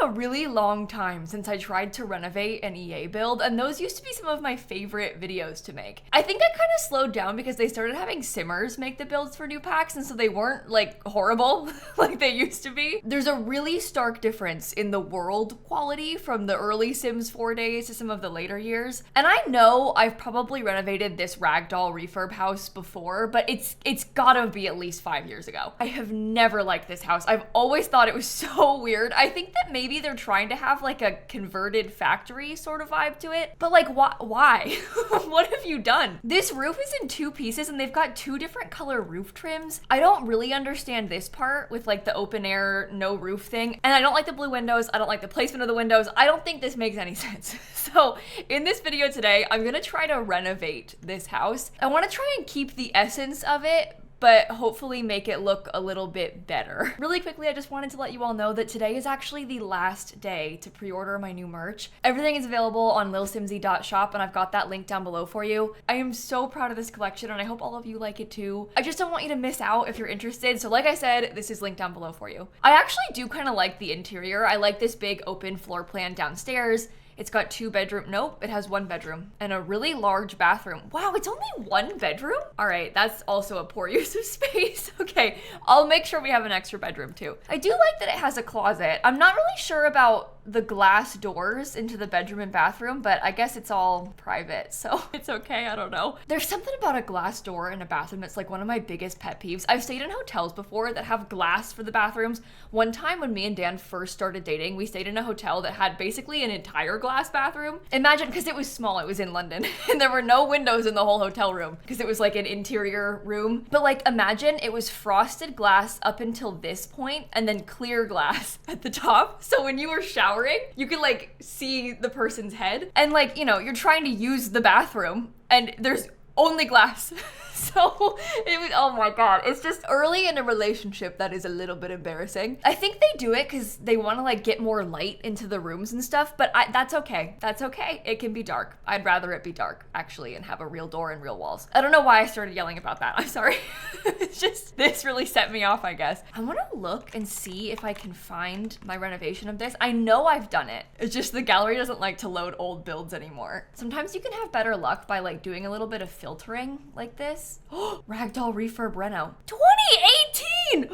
a really long time since I tried to renovate an EA build, and those used to be some of my favorite videos to make. I think I kind of slowed down because they started having simmers make the builds for new packs, and so they weren't like horrible like they used to be. There's a really stark difference in the world quality from the early Sims 4 days to some of the later years. And I know I've probably renovated this ragdoll refurb house before, but it's gotta be at least 5 years ago. I have never liked this house. I've always thought it was so weird. I think that maybe they're trying to have like a converted factory sort of vibe to it, but like why? What have you done? This roof is in 2 pieces and they've got 2 different color roof trims. I don't really understand this part with like the open air, no roof thing. And I don't like the blue windows. I don't like the placement of the windows. I don't think this makes any sense. So in this video today, I'm gonna try to renovate this house. I wanna try and keep the essence of it, but hopefully make it look a little bit better. Really quickly, I just wanted to let you all know that today is actually the last day to pre-order my new merch. Everything is available on lilsimsie.shop, and I've got that link down below for you. I am so proud of this collection, and I hope all of you like it too. I just don't want you to miss out if you're interested, so like I said, this is linked down below for you. I actually do kind of like the interior. I like this big open floor plan downstairs. It's got 2 bedroom, nope, it has 1 bedroom and a really large bathroom. Wow, it's only 1 bedroom? All right, that's also a poor use of space. Okay, I'll make sure we have an extra bedroom too. I do like that it has a closet. I'm not really sure about the glass doors into the bedroom and bathroom, but I guess it's all private, so it's okay, I don't know. There's something about a glass door in a bathroom that's like one of my biggest pet peeves. I've stayed in hotels before that have glass for the bathrooms. One time when me and Dan first started dating, we stayed in a hotel that had basically an entire glass bathroom. Imagine, because it was small, it was in London, and there were no windows in the whole hotel room because it was like an interior room. But like imagine it was frosted glass up until this point and then clear glass at the top. So when you were showering, you could like see the person's head, and like, you know, you're trying to use the bathroom and there's only glass. So it was, oh my God, it's just early in a relationship that is a little bit embarrassing. I think they do it because they want to like get more light into the rooms and stuff, but that's okay. That's okay. It can be dark. I'd rather it be dark actually and have a real door and real walls. I don't know why I started yelling about that. I'm sorry. It's just, this really set me off, I guess. I want to look and see if I can find my renovation of this. I know I've done it. It's just the gallery doesn't like to load old builds anymore. Sometimes you can have better luck by like doing a little bit of filtering like this. Ragdoll refurb reno. 2018!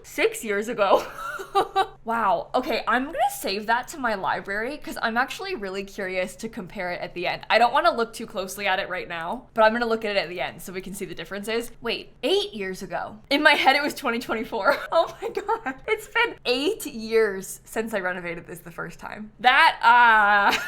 6 years ago. Wow. Okay, I'm gonna save that to my library because I'm actually really curious to compare it at the end. I don't want to look too closely at it right now, but I'm gonna look at it at the end so we can see the differences. Wait, 8 years ago. In my head, it was 2024. Oh my God. It's been 8 years since I renovated this the first time. That, I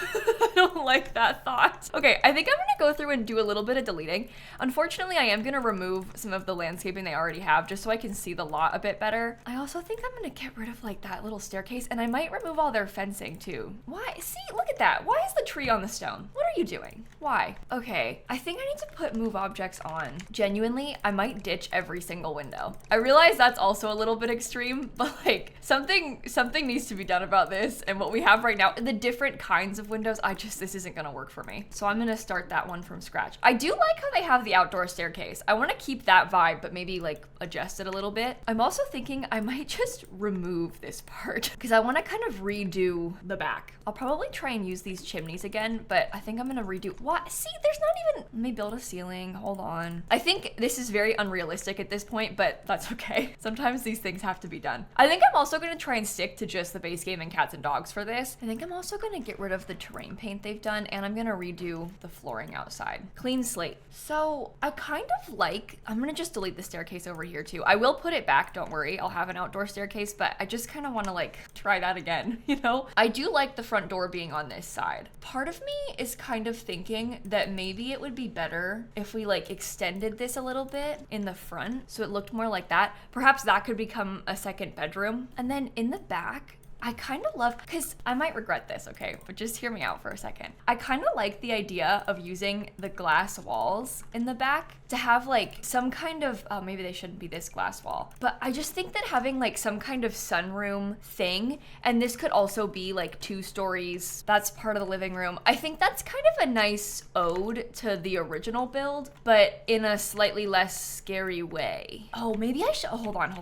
don't like that thought. Okay, I think I'm gonna go through and do a little bit of deleting. Unfortunately, I am gonna remove some of the landscaping they already have just so I can see the lot a bit better. I also think I'm gonna get rid of like that little staircase, and I might remove all their fencing too. Why? See, look at that. Why is the tree on the stone? What are you doing? Why? Okay, I think I need to put move objects on. Genuinely, I might ditch every single window. I realize that's also a little bit extreme, but like something needs to be done about this, and what we have right now, the different kinds of windows, this isn't gonna work for me. So I'm gonna start that one from scratch. I do like how they have the outdoor staircase. I wanna keep that vibe, but maybe like adjust it a little bit. I'm also thinking I might just remove this part because I wanna kind of redo the back. I'll probably try and use these chimneys again, but I think I'm gonna redo, what? See, there's not even, let me build a ceiling, hold on. I think this is very unrealistic at this point, but that's okay. Sometimes these things have to be done. I think I'm also gonna try and stick to just the base game and cats and dogs for this. I think I'm also gonna get rid of the terrain paint they've done, and I'm gonna redo the flooring outside. Clean slate. So I kind of like, I'm gonna just delete the staircase over here too. I will put it back, don't worry. I'll have an outdoor staircase, but I just kind of want to like try that again, you know? I do like the front door being on this side. Part of me is kind of thinking that maybe it would be better if we like extended this a little bit in the front so it looked more like that. Perhaps that could become a second bedroom. And then in the back, I kind of love, because I might regret this, okay, but just hear me out for a second. I kind of like the idea of using the glass walls in the back to have like some kind of, maybe they shouldn't be this glass wall, but I just think that having like some kind of sunroom thing, and this could also be like 2 stories, that's part of the living room. I think that's kind of a nice ode to the original build, but in a slightly less scary way. Oh, maybe I should, hold on.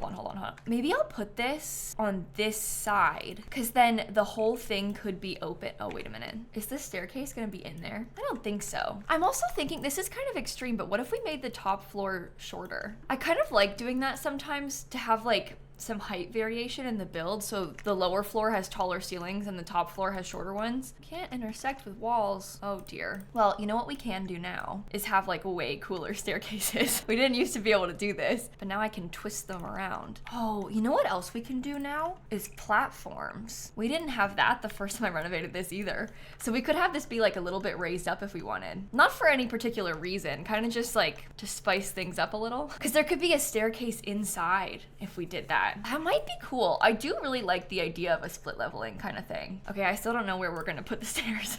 Maybe I'll put this on this side inside, because then the whole thing could be open. Oh, wait a minute. Is this staircase gonna be in there? I don't think so. I'm also thinking this is kind of extreme, but what if we made the top floor shorter? I kind of like doing that sometimes to have like some height variation in the build, so the lower floor has taller ceilings and the top floor has shorter ones. Can't intersect with walls. Oh dear. Well, you know what we can do now is have like way cooler staircases. We didn't used to be able to do this, but now I can twist them around. Oh, you know what else we can do now is platforms. We didn't have that the first time I renovated this either. So we could have this be like a little bit raised up if we wanted. Not for any particular reason, kind of just like to spice things up a little. Because there could be a staircase inside if we did that. That might be cool. I do really like the idea of a split leveling kind of thing. Okay, I still don't know where we're gonna put the stairs.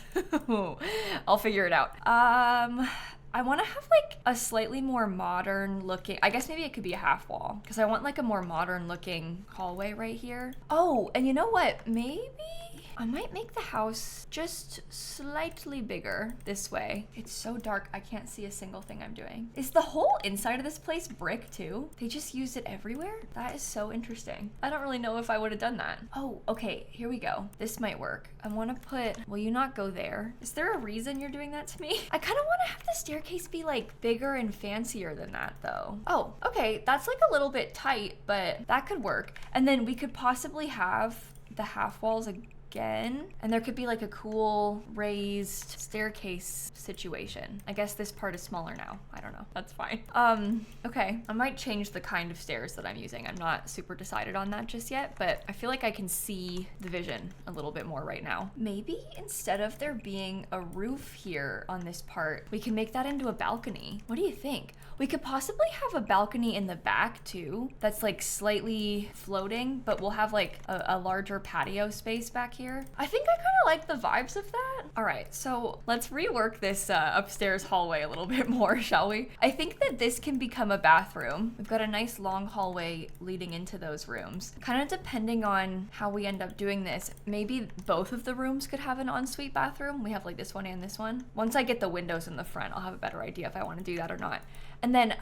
I'll figure it out. I want to have like a slightly more modern looking, I guess maybe it could be a half wall, because I want like a more modern looking hallway right here. Oh, and you know what? Maybe I might make the house just slightly bigger this way. It's so dark, I can't see a single thing I'm doing. Is the whole inside of this place brick too? They just used it everywhere? That is so interesting. I don't really know if I would have done that. Oh, okay, here we go. This might work. I want to put, will you not go there? Is there a reason you're doing that to me? I kind of want to have the staircase be like bigger and fancier than that though. Oh, okay, that's like a little bit tight, but that could work. And then we could possibly have the half walls again, and there could be like a cool raised staircase situation. I guess this part is smaller now. I don't know. That's fine. Okay. I might change the kind of stairs that I'm using. I'm not super decided on that just yet, but I feel like I can see the vision a little bit more right now. Maybe instead of there being a roof here on this part, we can make that into a balcony. What do you think? We could possibly have a balcony in the back too that's like slightly floating, but we'll have like a larger patio space back here. I think I kind of like the vibes of that. All right, so let's rework this upstairs hallway a little bit more, shall we? I think that this can become a bathroom. We've got a nice long hallway leading into those rooms. Kind of depending on how we end up doing this, maybe both of the rooms could have an ensuite bathroom. We have like this one and this one. Once I get the windows in the front, I'll have a better idea if I want to do that or not. And then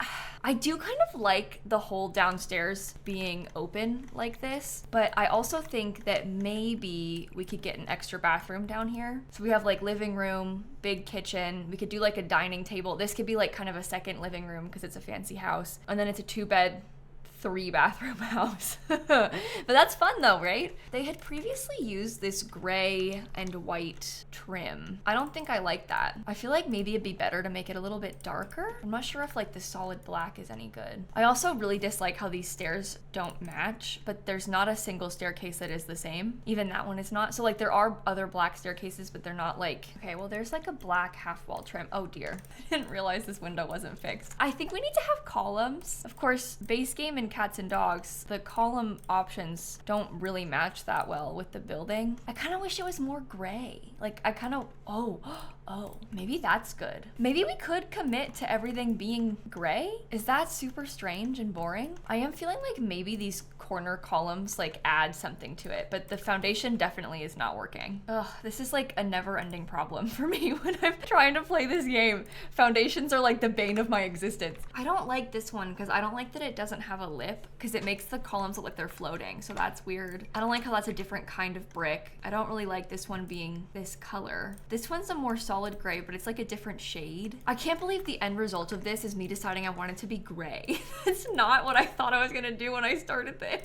I do kind of like the whole downstairs being open like this, but I also think that maybe we could get an extra bathroom down here. So we have like living room, big kitchen. We could do like a dining table. This could be like kind of a second living room because it's a fancy house. And then it's a 2-bed, 3-bathroom house. But that's fun though, right? They had previously used this gray and white trim. I don't think I like that. I feel like maybe it'd be better to make it a little bit darker. I'm not sure if like the solid black is any good. I also really dislike how these stairs don't match, but there's not a single staircase that is the same. Even that one is not. So like there are other black staircases, but they're not like, okay, well there's like a black half wall trim. Oh dear, I didn't realize this window wasn't fixed. I think we need to have columns. Of course, base game and cats and dogs, the column options don't really match that well with the building. I kind of wish it was more gray. Like I kind of, oh, maybe that's good. Maybe we could commit to everything being gray. Is that super strange and boring? I am feeling like maybe these corner columns like add something to it, but the foundation definitely is not working. Ugh, this is like a never-ending problem for me when I'm trying to play this game. Foundations are like the bane of my existence. I don't like this one because I don't like that it doesn't have a lip because it makes the columns look like they're floating, so that's weird. I don't like how that's a different kind of brick. I don't really like this one being this color. This one's a more solid gray, but it's like a different shade. I can't believe the end result of this is me deciding I want it to be gray. It's not what I thought I was gonna do when I started this.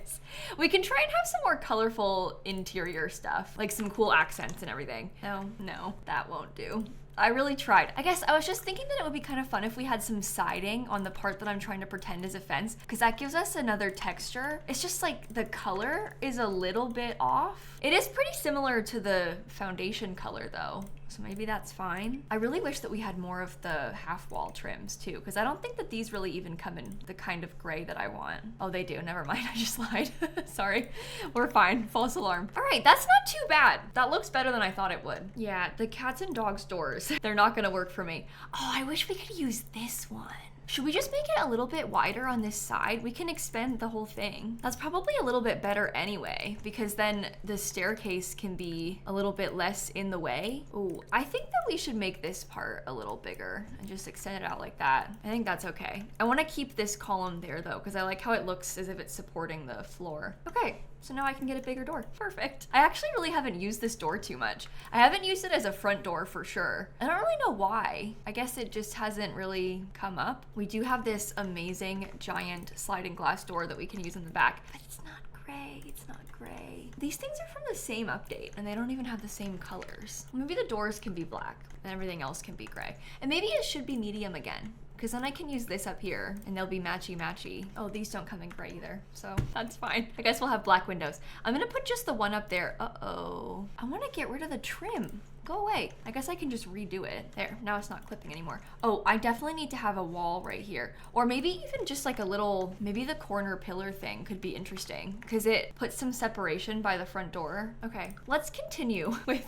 We can try and have some more colorful interior stuff, like some cool accents and everything. No, that won't do. I really tried. I guess I was just thinking that it would be kind of fun if we had some siding on the part that I'm trying to pretend is a fence, because that gives us another texture. It's just like the color is a little bit off. It is pretty similar to the foundation color though, so maybe that's fine. I really wish that we had more of the half wall trims too, because I don't think that these really even come in the kind of gray that I want. Oh, they do. Never mind. I just lied. Sorry. We're fine. False alarm. All right. That's not too bad. That looks better than I thought it would. Yeah, the cats and dogs doors, they're not going to work for me. Oh, I wish we could use this one. Should we just make it a little bit wider on this side? We can expand the whole thing. That's probably a little bit better anyway, because then the staircase can be a little bit less in the way. Oh, I think that we should make this part a little bigger and just extend it out like that. I think that's okay. I want to keep this column there though, because I like how it looks as if it's supporting the floor. Okay, So now I can get a bigger door. Perfect. I actually really haven't used this door too much. I haven't used it as a front door for sure. I don't really know why. I guess it just hasn't really come up. We do have this amazing giant sliding glass door that we can use in the back, but it's not gray. It's not gray. These things are from the same update and they don't even have the same colors. Maybe the doors can be black and everything else can be gray. And maybe it should be medium again, because then I can use this up here and they'll be matchy-matchy. Oh, these don't come in gray either, so that's fine. I guess we'll have black windows. I'm gonna put just the one up there. Uh-oh. I wanna get rid of the trim. Go away. I guess I can just redo it. There, now it's not clipping anymore. Oh, I definitely need to have a wall right here. Or maybe even just like a little, maybe the corner pillar thing could be interesting because it puts some separation by the front door. Okay, let's continue with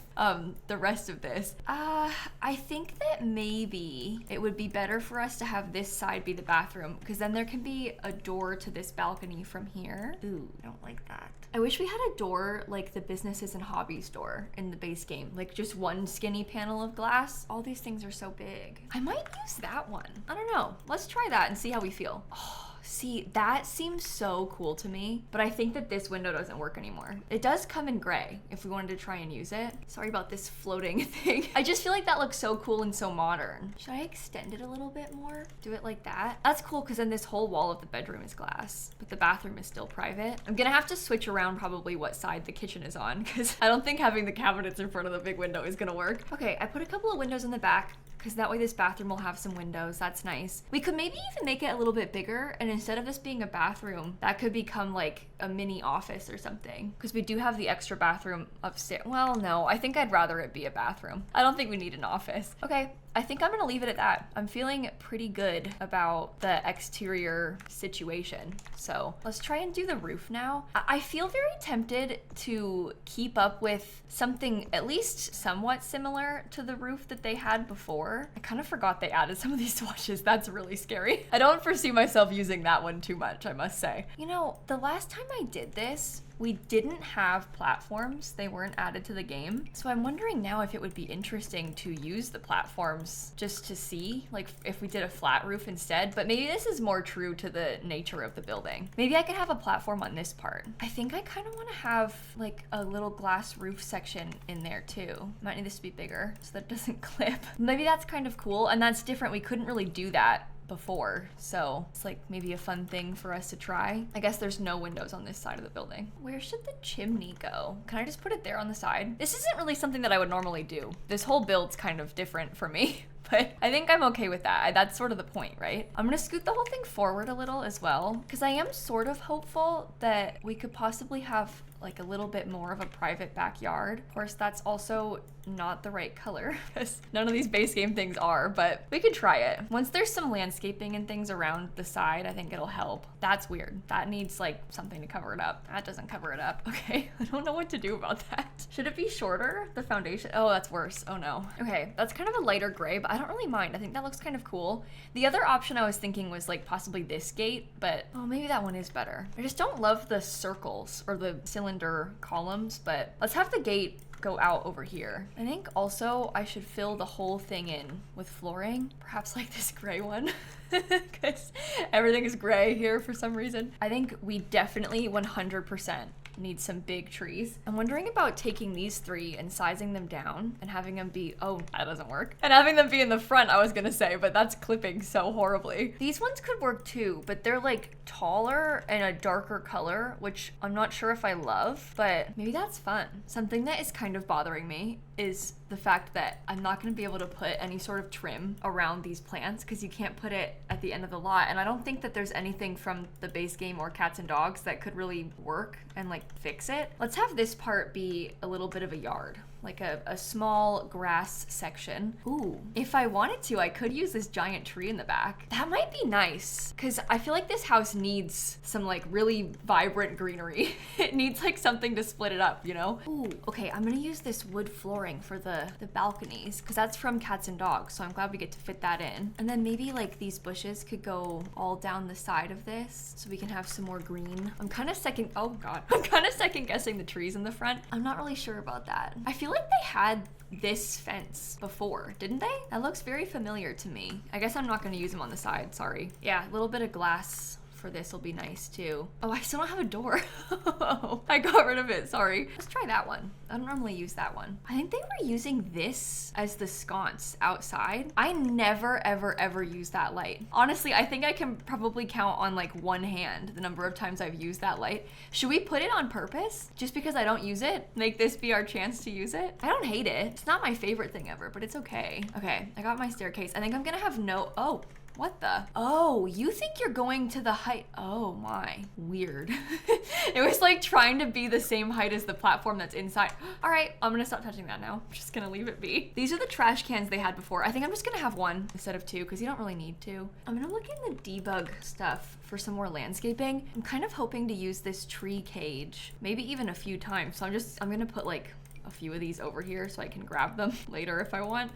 the rest of this. I think that maybe it would be better for us to have this side be the bathroom because then there can be a door to this balcony from here. Ooh, I don't like that. I wish we had a door like the businesses and hobbies door in the base game, like just one skinny panel of glass. All these things are so big. I might use that one. I don't know. Let's try that and see how we feel. Oh, see, that seems so cool to me, but I think that this window doesn't work anymore. It does come in gray if we wanted to try and use it. Sorry about this floating thing. I just feel like that looks so cool and so modern. Should I extend it a little bit more? Do it like that? That's cool because then this whole wall of the bedroom is glass, but the bathroom is still private. I'm gonna have to switch around probably what side the kitchen is on because I don't think having the cabinets in front of the big window is gonna work. Okay, I put a couple of windows in the back because that way this bathroom will have some windows. That's nice. We could maybe even make it a little bit bigger, and instead of this being a bathroom, that could become like a mini office or something, because we do have the extra bathroom upstairs. Well, no, I think I'd rather it be a bathroom. I don't think we need an office. Okay, I think I'm gonna leave it at that. I'm feeling pretty good about the exterior situation. So let's try and do the roof now. I feel very tempted to keep up with something at least somewhat similar to the roof that they had before. I kind of forgot they added some of these swatches. That's really scary. I don't foresee myself using that one too much, I must say. You know, the last time I did this, we didn't have platforms. They weren't added to the game. So I'm wondering now if it would be interesting to use the platforms just to see, like if we did a flat roof instead, but maybe this is more true to the nature of the building. Maybe I could have a platform on this part. I think I kind of want to have like a little glass roof section in there too. Might need this to be bigger so that it doesn't clip. Maybe that's kind of cool, and that's different. We couldn't really do that before, so it's like maybe a fun thing for us to try. I guess there's no windows on this side of the building. Where should the chimney go? Can I just put it there on the side? This isn't really something that I would normally do. This whole build's kind of different for me, but I think I'm okay with that. That's sort of the point, right? I'm gonna scoot the whole thing forward a little as well, because I am sort of hopeful that we could possibly have like a little bit more of a private backyard. Of course, that's also not the right color because none of these base game things are, but we could try it. Once there's some landscaping and things around the side, I think it'll help. That's weird. That needs like something to cover it up. That doesn't cover it up. Okay, I don't know what to do about that. Should it be shorter, the foundation? Oh, that's worse. Oh no. Okay, that's kind of a lighter gray, but I don't really mind. I think that looks kind of cool. The other option I was thinking was like possibly this gate, but oh, maybe that one is better. I just don't love the circles or the cylinder columns, but let's have the gate go out over here. I think also I should fill the whole thing in with flooring, perhaps like this gray one, because everything is gray here for some reason. I think we definitely 100% need some big trees. I'm wondering about taking these three and sizing them down and having them be, oh, that doesn't work. And having them be in the front, I was gonna say, but that's clipping so horribly. These ones could work too, but they're like taller and a darker color, which I'm not sure if I love, but maybe that's fun. Something that is kind of bothering me is the fact that I'm not gonna be able to put any sort of trim around these plants because you can't put it at the end of the lot. And I don't think that there's anything from the base game or Cats and Dogs that could really work and like fix it. Let's have this part be a little bit of a yard, like a small grass section. Ooh, if I wanted to, I could use this giant tree in the back. That might be nice, because I feel like this house needs some like really vibrant greenery. It needs like something to split it up, you know? Ooh, okay, I'm gonna use this wood flooring for the balconies, because that's from Cats and Dogs, so I'm glad we get to fit that in. And then maybe like these bushes could go all down the side of this, so we can have some more green. I'm kind of second guessing the trees in the front. I'm not really sure about that. I feel like they had this fence before, didn't they? That looks very familiar to me. I guess I'm not gonna use them on the side, sorry. Yeah, a little bit of glass for this will be nice too. Oh, I still don't have a door. I got rid of it, sorry. Let's try that one. I don't normally use that one. I think they were using this as the sconce outside. I never, ever, ever use that light. Honestly, I think I can probably count on like one hand the number of times I've used that light. Should we put it on purpose? Just because I don't use it? Make this be our chance to use it? I don't hate it. It's not my favorite thing ever, but it's okay. Okay, I got my staircase. I think I'm gonna have no, oh. What the? Oh, you think you're going to the height? Oh my, weird. It was like trying to be the same height as the platform that's inside. All right, I'm gonna stop touching that now. I'm just gonna leave it be. These are the trash cans they had before. I think I'm just gonna have one instead of two because you don't really need to. I'm gonna look in the debug stuff for some more landscaping. I'm kind of hoping to use this tree cage, maybe even a few times. So I'm gonna put like a few of these over here so I can grab them later if I want.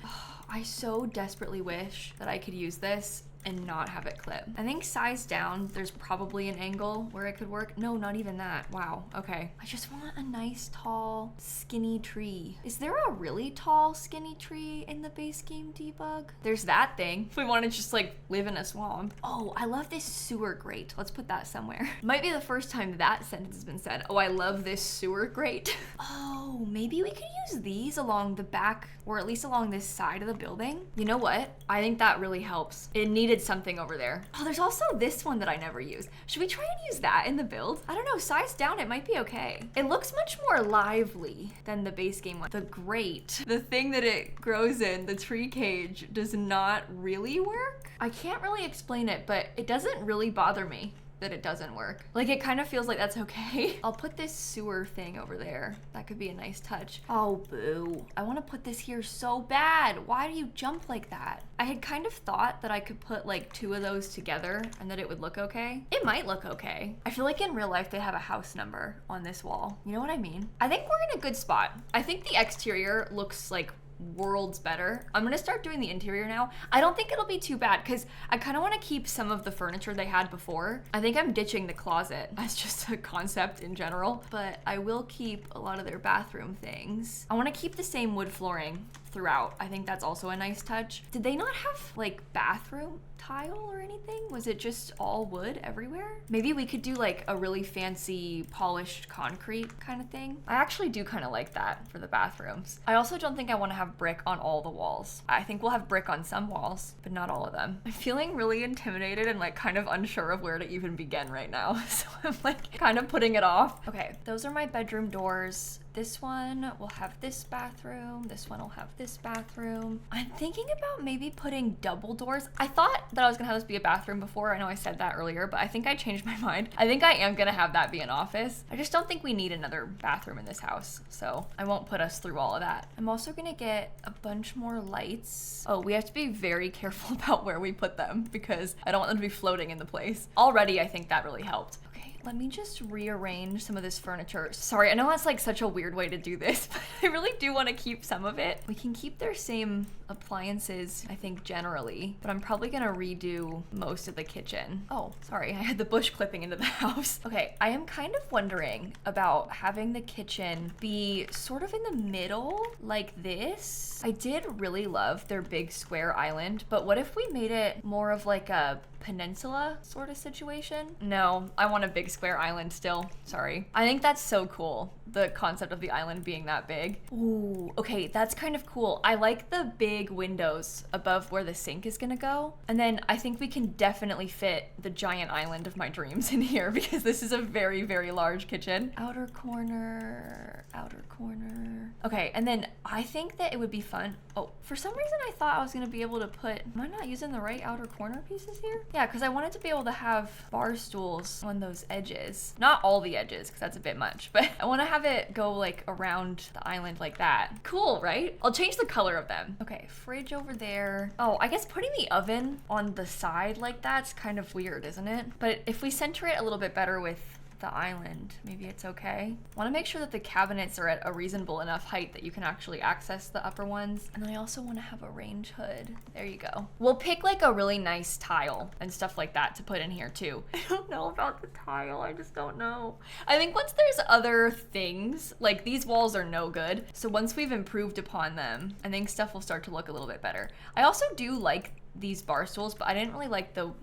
I so desperately wish that I could use this and not have it clip. I think size down, there's probably an angle where it could work. No, not even that. Wow, okay. I just want a nice, tall, skinny tree. Is there a really tall, skinny tree in the base game debug? There's that thing. If we want to just like live in a swamp. Oh, I love this sewer grate. Let's put that somewhere. Might be the first time that sentence has been said. Oh, I love this sewer grate. Oh, maybe we could use these along the back, or at least along this side of the building. You know what? I think that really helps. It needed something over there. Oh, there's also this one that I never use. Should we try and use that in the build? I don't know, size down, it might be okay. It looks much more lively than the base game one. The grate, the thing that it grows in, the tree cage, does not really work. I can't really explain it, but it doesn't really bother me that it doesn't work. Like, it kind of feels like that's okay. I'll put this sewer thing over there. That could be a nice touch. Oh, boo. I want to put this here so bad. Why do you jump like that? I had kind of thought that I could put like two of those together and that it would look okay. It might look okay. I feel like in real life they have a house number on this wall. You know what I mean? I think we're in a good spot. I think the exterior looks like worlds better. I'm gonna start doing the interior now. I don't think it'll be too bad because I kind of want to keep some of the furniture they had before. I think I'm ditching the closet as just a concept in general, but I will keep a lot of their bathroom things. I want to keep the same wood flooring throughout. I think that's also a nice touch. Did they not have like bathroom tile or anything? Was it just all wood everywhere? Maybe we could do like a really fancy polished concrete kind of thing. I actually do kind of like that for the bathrooms. I also don't think I want to have brick on all the walls. I think we'll have brick on some walls, but not all of them. I'm feeling really intimidated and like kind of unsure of where to even begin right now. So I'm like kind of putting it off. Okay, those are my bedroom doors. This one will have this bathroom. This one will have this bathroom. I'm thinking about maybe putting double doors. I thought that I was gonna have this be a bathroom before. I know I said that earlier, but I think I changed my mind. I think I am gonna have that be an office. I just don't think we need another bathroom in this house, so I won't put us through all of that. I'm also gonna get a bunch more lights. Oh, we have to be very careful about where we put them because I don't want them to be floating in the place. Already, I think that really helped. Let me just rearrange some of this furniture. Sorry, I know that's like such a weird way to do this, but I really do want to keep some of it. We can keep their same appliances, I think, generally, but I'm probably gonna redo most of the kitchen. Oh, sorry, I had the bush clipping into the house. Okay, I am kind of wondering about having the kitchen be sort of in the middle, like this. I did really love their big square island, but what if we made it more of like a peninsula sort of situation? No, I want a big square island still. Sorry. I think that's so cool, the concept of the island being that big. Ooh, okay, that's kind of cool. I like the big windows above where the sink is gonna go. And then I think we can definitely fit the giant island of my dreams in here because this is a very, very large kitchen. Outer corner, outer corner. Okay, and then I think that it would be fun. Oh, for some reason I thought I was gonna be able to put, am I not using the right outer corner pieces here? Yeah, because I wanted to be able to have bar stools on those edges. Not all the edges, because that's a bit much, but I want to have it go like around the island like that. Cool, right? I'll change the color of them. Okay, fridge over there. Oh, I guess putting the oven on the side like that's kind of weird, isn't it? But if we center it a little bit better with the island, maybe it's okay. Want to make sure that the cabinets are at a reasonable enough height that you can actually access the upper ones. And then I also want to have a range hood. There you go. We'll pick like a really nice tile and stuff like that to put in here too. I don't know about the tile. I just don't know. I think once there's other things, like these walls are no good. So once we've improved upon them, I think stuff will start to look a little bit better. I also do like these bar stools, but I didn't really like the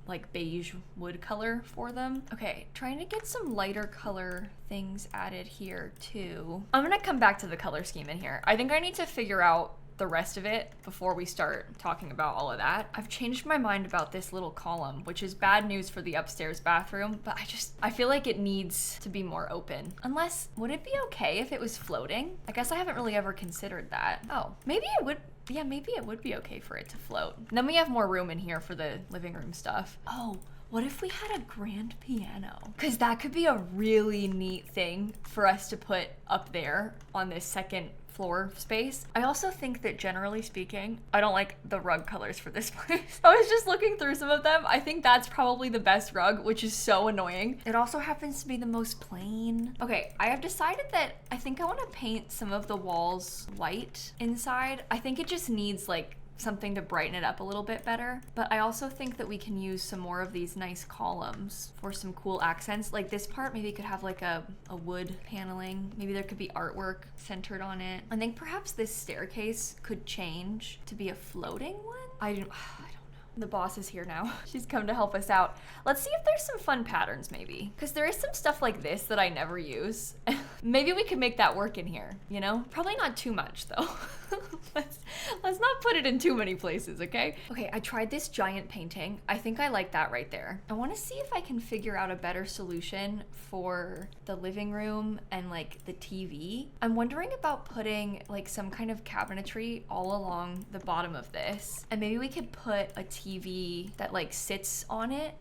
like beige wood color for them. Okay, trying to get some lighter color things added here too. I'm gonna come back to the color scheme in here. I think I need to figure out the rest of it before we start talking about all of that. I've changed my mind about this little column, which is bad news for the upstairs bathroom, but I feel like it needs to be more open. Unless, would it be okay if it was floating? I guess I haven't really ever considered that. Oh, maybe it would. Yeah, maybe it would be okay for it to float. And then we have more room in here for the living room stuff. Oh, what if we had a grand piano? Because that could be a really neat thing for us to put up there on this second floor space. I also think that generally speaking, I don't like the rug colors for this place. I was just looking through some of them. I think that's probably the best rug, which is so annoying. It also happens to be the most plain. Okay, I have decided that I think I want to paint some of the walls white inside. I think it just needs like something to brighten it up a little bit better. But I also think that we can use some more of these nice columns for some cool accents. Like this part maybe could have like a wood paneling. Maybe there could be artwork centered on it. I think perhaps this staircase could change to be a floating one. I don't know. The boss is here now. She's come to help us out. Let's see if there's some fun patterns maybe. Because there is some stuff like this that I never use. Maybe we could make that work in here, you know? Probably not too much though. Let's not put it in too many places, okay? Okay, I tried this giant painting. I think I like that right there. I want to see if I can figure out a better solution for the living room and like the TV. I'm wondering about putting like some kind of cabinetry all along the bottom of this. And maybe we could put a TV that like sits on it.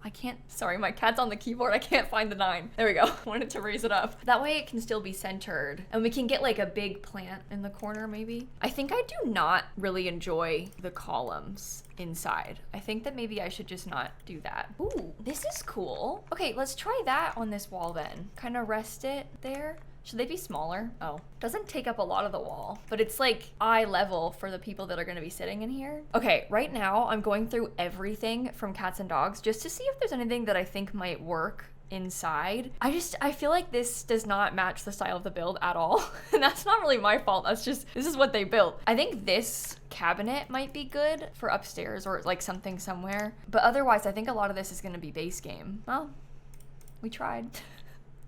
Sorry, my cat's on the keyboard. I can't find the 9. There we go. Wanted to raise it up. That way it can still be centered. And we can get like a big plant in the corner maybe. I think I do not really enjoy the columns inside. I think that maybe I should just not do that. Ooh, this is cool. Okay, let's try that on this wall then. Kind of rest it there. Should they be smaller? Oh, doesn't take up a lot of the wall, but it's like eye level for the people that are gonna be sitting in here. Okay, right now I'm going through everything from cats and dogs just to see if there's anything that I think might work inside. I feel like this does not match the style of the build at all. And that's not really my fault. This is what they built. I think this cabinet might be good for upstairs or like something somewhere. But otherwise, I think a lot of this is gonna be base game. Well, we tried.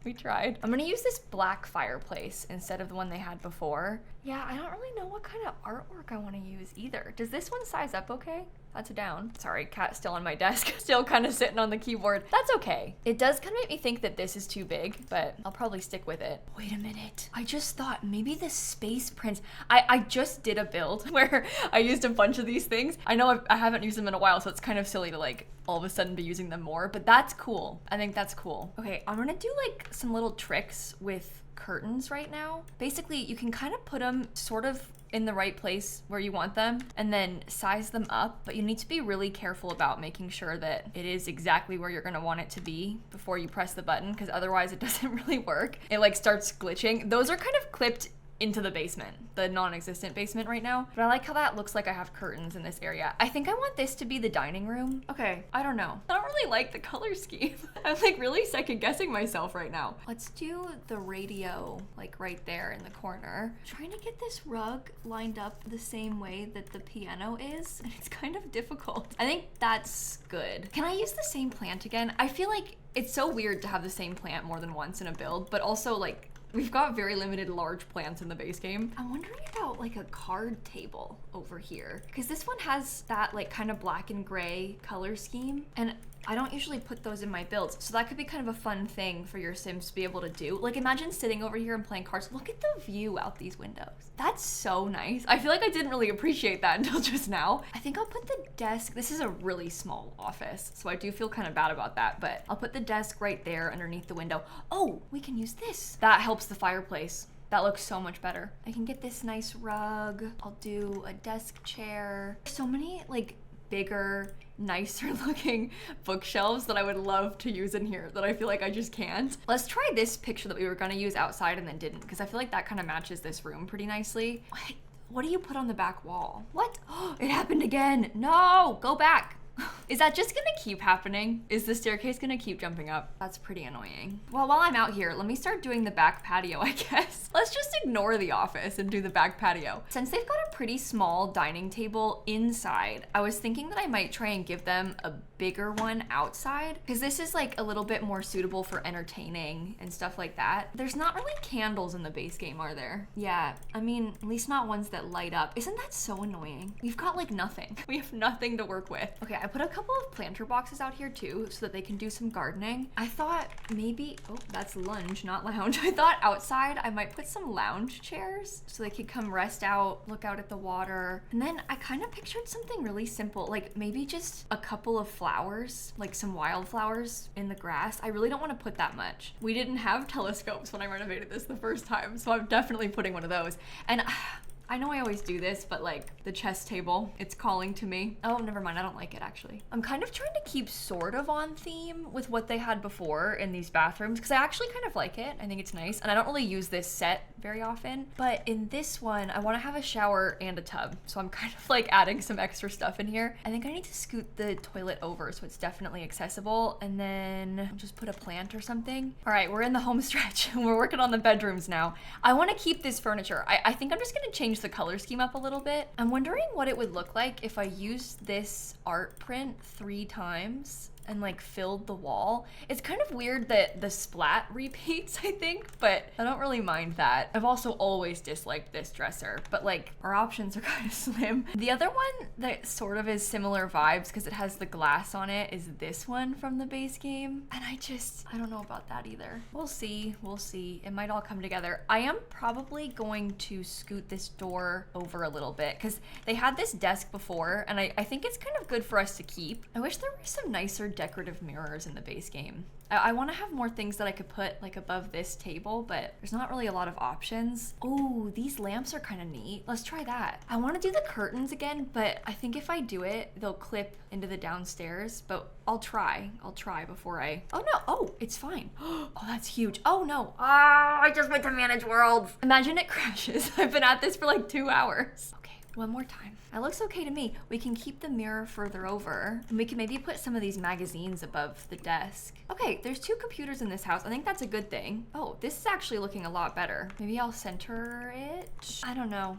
We tried. I'm gonna use this black fireplace instead of the one they had before. Yeah, I don't really know what kind of artwork I want to use either. Does this one size up okay? That's a down. Sorry, cat's still on my desk, still kind of sitting on the keyboard. That's okay. It does kind of make me think that this is too big, but I'll probably stick with it. Wait a minute. I just thought maybe the space prints. I just did a build where I used a bunch of these things. I know I haven't used them in a while, so it's kind of silly to like all of a sudden be using them more, but that's cool. I think that's cool. Okay, I'm gonna do like some little tricks with curtains right now. Basically, you can kind of put them sort of in the right place where you want them and then size them up, but you need to be really careful about making sure that it is exactly where you're gonna want it to be before you press the button, because otherwise it doesn't really work. It like starts glitching. Those are kind of clipped into the basement, the non-existent basement right now. But I like how that looks like I have curtains in this area. I think I want this to be the dining room. Okay, I don't know. I don't really like the color scheme. I'm like really second guessing myself right now. Let's do the radio like right there in the corner. I'm trying to get this rug lined up the same way that the piano is, and it's kind of difficult. I think that's good. Can I use the same plant again? I feel like it's so weird to have the same plant more than once in a build, but also like we've got very limited large plants in the base game. I'm wondering about like a card table over here, because this one has that like kind of black and gray color scheme, and I don't usually put those in my builds, so that could be kind of a fun thing for your Sims to be able to do. Like imagine sitting over here and playing cards. Look at the view out these windows. That's so nice. I feel like I didn't really appreciate that until just now. I think I'll put the desk, this is a really small office, so I do feel kind of bad about that, but I'll put the desk right there underneath the window. Oh, we can use this. That helps the fireplace. That looks so much better. I can get this nice rug. I'll do a desk chair. So many like bigger, nicer looking bookshelves that I would love to use in here that I feel like I just can't. Let's try this picture that we were gonna use outside and then didn't, because I feel like that kind of matches this room pretty nicely. What do you put on the back wall? What? Oh, it happened again. No, go back. Is that just gonna keep happening? Is the staircase gonna keep jumping up? That's pretty annoying. Well, while I'm out here, let me start doing the back patio, I guess. Let's just ignore the office and do the back patio. Since they've got a pretty small dining table inside, I was thinking that I might try and give them a bigger one outside, because this is like a little bit more suitable for entertaining and stuff like that. There's not really candles in the base game, are there? Yeah, I mean, at least not ones that light up. Isn't that so annoying? We've got like nothing. We have nothing to work with. Okay, I put a couple of planter boxes out here too, so that they can do some gardening. I thought maybe, oh, that's lunge, not lounge. I thought outside I might put some lounge chairs so they could come rest out, look out at the water. And then I kind of pictured something really simple, like maybe just a couple of flowers, like some wildflowers in the grass. I really don't want to put that much. We didn't have telescopes when I renovated this the first time, so I'm definitely putting one of those. And I know I always do this, but like the chess table, it's calling to me. Oh, never mind, I don't like it actually. I'm kind of trying to keep sort of on theme with what they had before in these bathrooms, because I actually kind of like it. I think it's nice, and I don't really use this set very often, but in this one, I want to have a shower and a tub, so I'm kind of like adding some extra stuff in here. I think I need to scoot the toilet over so it's definitely accessible, and then I'll just put a plant or something. All right, we're in the home stretch. We're working on the bedrooms now. I want to keep this furniture. I think I'm just gonna change the color scheme up a little bit. I'm wondering what it would look like if I used this art print 3 times and like filled the wall. It's kind of weird that the splat repeats, I think, but I don't really mind that. I've also always disliked this dresser, but like our options are kind of slim. The other one that sort of is similar vibes because it has the glass on it is this one from the base game. And I don't know about that either. We'll see, we'll see. It might all come together. I am probably going to scoot this door over a little bit because they had this desk before and I think it's kind of good for us to keep. I wish there were some nicer decorative mirrors in the base game. I want to have more things that I could put like above this table, but there's not really a lot of options. Oh, these lamps are kind of neat. Let's try that. I want to do the curtains again, but I think if I do it, they'll clip into the downstairs, but I'll try before I, oh no, oh, it's fine. Oh, that's huge. Oh no, I just went to manage worlds. Imagine it crashes. I've been at this for like 2 hours. Okay, one more time. That looks okay to me. We can keep the mirror further over and we can maybe put some of these magazines above the desk. Okay, there's 2 computers in this house. I think that's a good thing. Oh, this is actually looking a lot better. Maybe I'll center it. I don't know.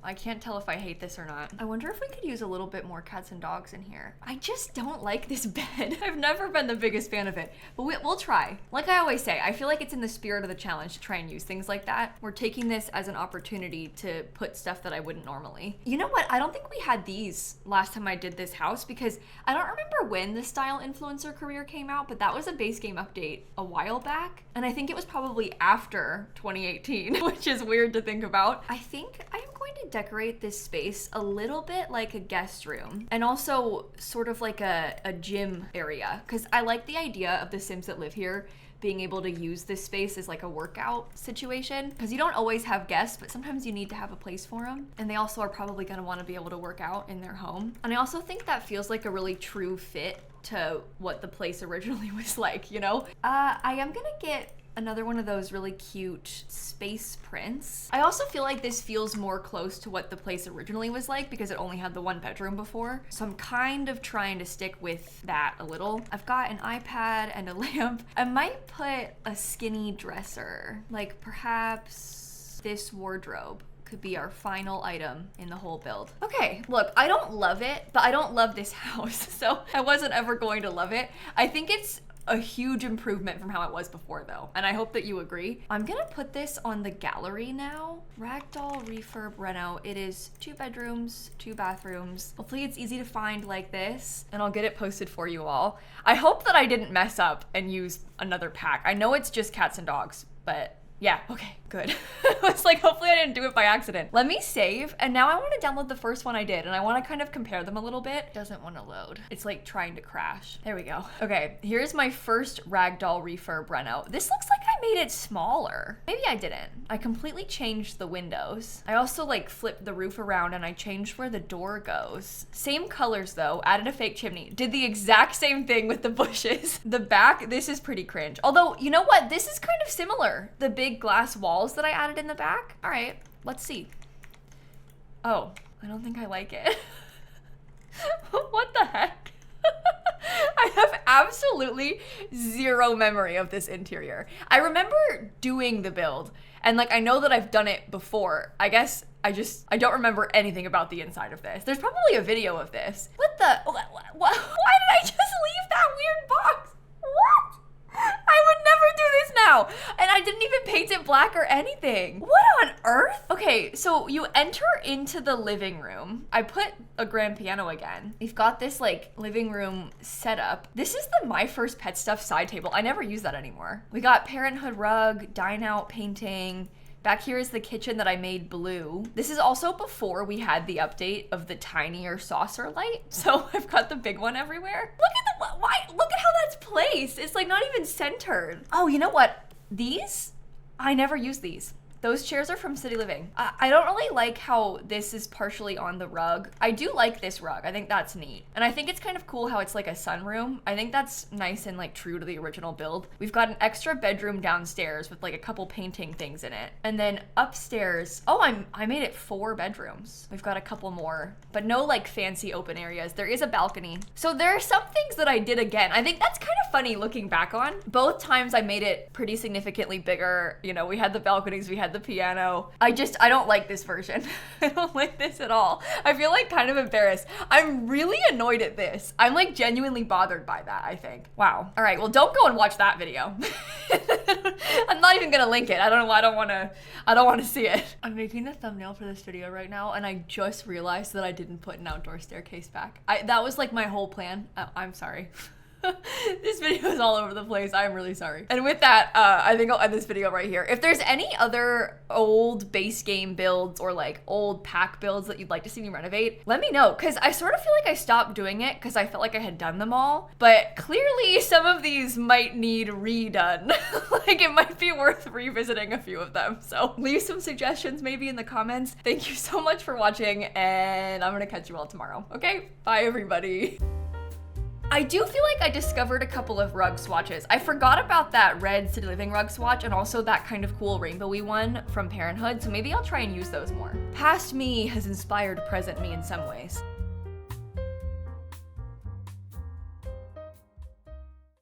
I can't tell if I hate this or not. I wonder if we could use a little bit more cats and dogs in here. I just don't like this bed. I've never been the biggest fan of it, but we'll try. Like I always say, I feel like it's in the spirit of the challenge to try and use things like that. We're taking this as an opportunity to put stuff that I wouldn't normally. You know what? I don't think we had these last time I did this house because I don't remember when the style influencer career came out, but that was a base game update a while back. And I think it was probably after 2018, which is weird to think about. I think I am going to decorate this space a little bit like a guest room and also sort of like a gym area because I like the idea of the Sims that live here being able to use this space as like a workout situation because you don't always have guests, but sometimes you need to have a place for them. And they also are probably gonna wanna be able to work out in their home. And I also think that feels like a really true fit to what the place originally was like, you know? I am gonna get another one of those really cute space prints. I also feel like this feels more close to what the place originally was like because it only had the 1 bedroom before. So I'm kind of trying to stick with that a little. I've got an iPad and a lamp. I might put a skinny dresser, like perhaps this wardrobe could be our final item in the whole build. Okay, look, I don't love it, but I don't love this house, so I wasn't ever going to love it. I think it's a huge improvement from how it was before though, and I hope that you agree. I'm gonna put this on the gallery now. Ragdoll refurb reno. It is 2 bedrooms, 2 bathrooms. Hopefully it's easy to find like this, and I'll get it posted for you all. I hope that I didn't mess up and use another pack. I know it's just cats and dogs, but yeah, okay, good. I was like, hopefully I didn't do it by accident. Let me save, and now I want to download the first one I did, and I want to kind of compare them a little bit. Doesn't want to load. It's like trying to crash. There we go. Okay, here's my first ragdoll refurb reno. This looks like I made it smaller. Maybe I didn't. I completely changed the windows. I also like flipped the roof around and I changed where the door goes. Same colors though, added a fake chimney. Did the exact same thing with the bushes. The back, this is pretty cringe. Although, you know what? This is kind of similar. The big glass walls that I added in the back. All right, let's see. Oh, I don't think I like it. What the heck? I have absolutely zero memory of this interior. I remember doing the build, and like I know that I've done it before. I guess I don't remember anything about the inside of this. There's probably a video of this. What the, why did I just leave that weird box? What? I would never do this now. And I didn't even paint it black or anything. What on earth? Okay, so you enter into the living room. I put a grand piano again. We've got this like living room setup. This is the My First Pet Stuff side table. I never use that anymore. We got Parenthood rug, dine out painting. Back here is the kitchen that I made blue. This is also before we had the update of the tinier saucer light. So I've got the big one everywhere. Look at look at how that's placed. It's like not even centered. Oh, you know what? These, I never use these. Those chairs are from City Living. I don't really like how this is partially on the rug. I do like this rug. I think that's neat. And I think it's kind of cool how it's like a sunroom. I think that's nice and like true to the original build. We've got an extra bedroom downstairs with like a couple painting things in it. And then upstairs, oh, I made it 4 bedrooms. We've got a couple more, but no like fancy open areas. There is a balcony. So there are some things that I did again. I think that's kind of funny looking back on. Both times I made it pretty significantly bigger. You know, we had the balconies, we had the piano. I don't like this version. I don't like this at all. I feel like kind of embarrassed. I'm really annoyed at this. I'm like genuinely bothered by that, I think. Wow. All right, well, don't go and watch that video. I'm not even gonna link it. I don't want to see it. I'm making the thumbnail for this video right now, and I just realized that I didn't put an outdoor staircase back. That was like my whole plan. I'm sorry. This video is all over the place. I'm really sorry. And with that, I think I'll end this video right here. If there's any other old base game builds or like old pack builds that you'd like to see me renovate, let me know, because I sort of feel like I stopped doing it because I felt like I had done them all, but clearly some of these might need redone. Like it might be worth revisiting a few of them. So leave some suggestions maybe in the comments. Thank you so much for watching, and I'm gonna catch you all tomorrow. Okay, bye everybody. I do feel like I discovered a couple of rug swatches. I forgot about that red City Living rug swatch and also that kind of cool rainbowy one from Parenthood, so maybe I'll try and use those more. Past me has inspired present me in some ways.